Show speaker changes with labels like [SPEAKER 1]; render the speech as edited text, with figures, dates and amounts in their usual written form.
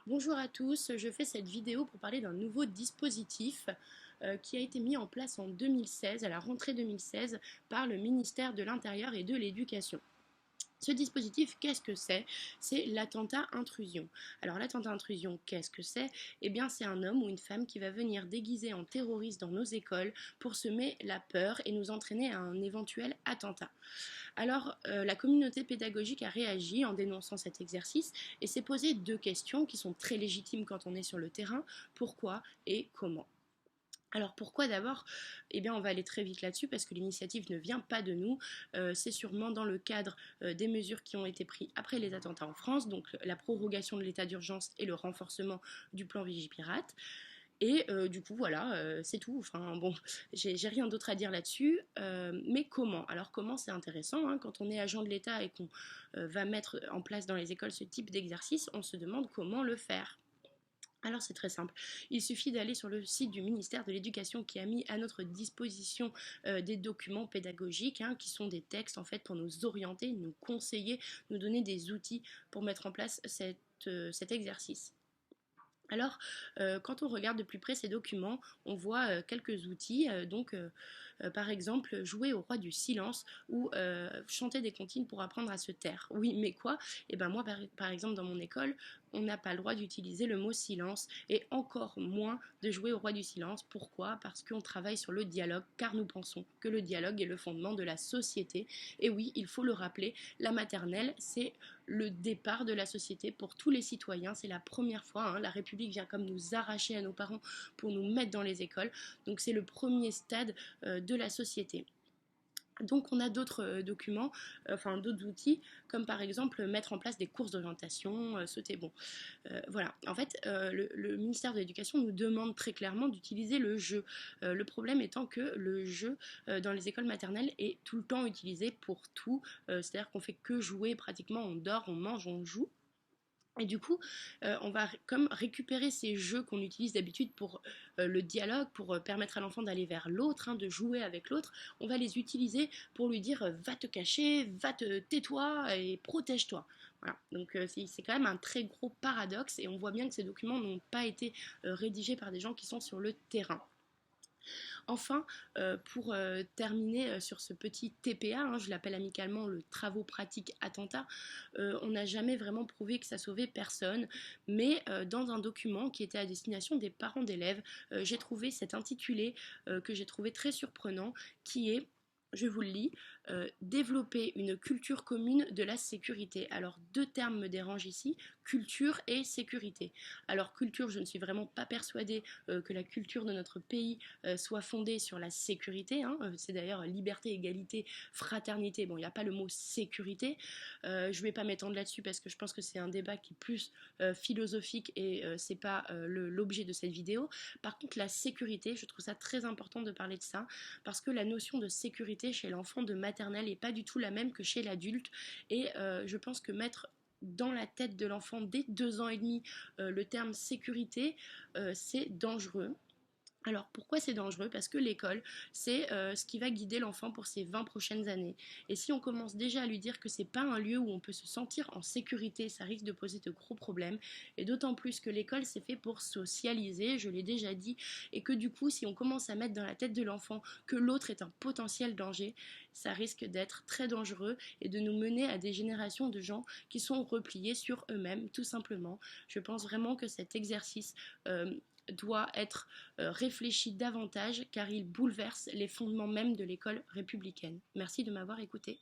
[SPEAKER 1] Bonjour à tous, je fais cette vidéo pour parler d'un nouveau dispositif qui a été mis en place en 2016, à la rentrée 2016, par le ministère de l'Intérieur et de l'Éducation. Ce dispositif, qu'est-ce que c'est? C'est l'attentat intrusion. Alors l'attentat intrusion, qu'est-ce que c'est? Eh bien c'est un homme ou une femme qui va venir déguisé en terroriste dans nos écoles pour semer la peur et nous entraîner à un éventuel attentat. Alors la communauté pédagogique a réagi en dénonçant cet exercice et s'est posé deux questions qui sont très légitimes quand on est sur le terrain. Pourquoi et comment? Alors pourquoi d'abord? Eh bien on va aller très vite là-dessus parce que l'initiative ne vient pas de nous, c'est sûrement dans le cadre des mesures qui ont été prises après les attentats en France, donc la prorogation de l'état d'urgence et le renforcement du plan Vigipirate. Et du coup voilà, c'est tout. Enfin bon, j'ai rien d'autre à dire là-dessus. Mais comment? Alors comment c'est intéressant, hein, quand on est agent de l'État et qu'on va mettre en place dans les écoles ce type d'exercice, on se demande comment le faire. Alors c'est très simple, il suffit d'aller sur le site du ministère de l'Éducation qui a mis à notre disposition des documents pédagogiques, hein, qui sont des textes en fait pour nous orienter, nous conseiller, nous donner des outils pour mettre en place cet exercice. Alors, quand on regarde de plus près ces documents, on voit quelques outils, par exemple jouer au roi du silence ou chanter des comptines pour apprendre à se taire. Oui, mais quoi? Eh ben moi, par exemple, dans mon école, on n'a pas le droit d'utiliser le mot silence et encore moins de jouer au roi du silence. Pourquoi? Parce qu'on travaille sur le dialogue, car nous pensons que le dialogue est le fondement de la société. Et oui, il faut le rappeler, la maternelle, c'est le départ de la société pour tous les citoyens. C'est la première fois, hein, la République vient comme nous arracher à nos parents pour nous mettre dans les écoles. Donc c'est le premier stade de la société. Donc on a d'autres documents, enfin d'autres outils, comme par exemple mettre en place des courses d'orientation, sauter bon. Voilà, en fait, le ministère de l'Éducation nous demande très clairement d'utiliser le jeu. Le problème étant que le jeu dans les écoles maternelles est tout le temps utilisé pour tout, c'est-à-dire qu'on fait que jouer pratiquement, on dort, on mange, on joue. Et du coup, on va comme récupérer ces jeux qu'on utilise d'habitude pour le dialogue, pour permettre à l'enfant d'aller vers l'autre, hein, de jouer avec l'autre. On va les utiliser pour lui dire va te cacher, va te tais-toi et protège-toi. Voilà. Donc c'est quand même un très gros paradoxe et on voit bien que ces documents n'ont pas été rédigés par des gens qui sont sur le terrain. Enfin, pour terminer sur ce petit TPA, hein, je l'appelle amicalement le travaux pratiques attentat, on n'a jamais vraiment prouvé que ça sauvait personne, mais dans un document qui était à destination des parents d'élèves, j'ai trouvé cet intitulé que j'ai trouvé très surprenant, qui est je vous le lis, développer une culture commune de la sécurité. Alors deux termes me dérangent ici, culture et sécurité. Alors culture, je ne suis vraiment pas persuadée que la culture de notre pays soit fondée sur la sécurité, hein. C'est d'ailleurs liberté, égalité, fraternité. Bon, il n'y a pas le mot sécurité. Je ne vais pas m'étendre là-dessus parce que je pense que c'est un débat qui est plus philosophique et c'est pas l'objet de cette vidéo. Par contre, la sécurité, je trouve ça très important de parler de ça parce que la notion de sécurité chez l'enfant de maternelle n'est pas du tout la même que chez l'adulte et je pense que mettre dans la tête de l'enfant dès 2 ans et demi le terme sécurité, c'est dangereux. Alors pourquoi c'est dangereux? Parce que l'école, c'est ce qui va guider l'enfant pour ses 20 prochaines années. Et si on commence déjà à lui dire que c'est pas un lieu où on peut se sentir en sécurité, ça risque de poser de gros problèmes. Et d'autant plus que l'école, c'est fait pour socialiser, je l'ai déjà dit, et que du coup, si on commence à mettre dans la tête de l'enfant que l'autre est un potentiel danger, ça risque d'être très dangereux et de nous mener à des générations de gens qui sont repliés sur eux-mêmes, tout simplement. Je pense vraiment que cet exercice doit être réfléchi davantage car il bouleverse les fondements même de l'école républicaine. Merci de m'avoir écouté.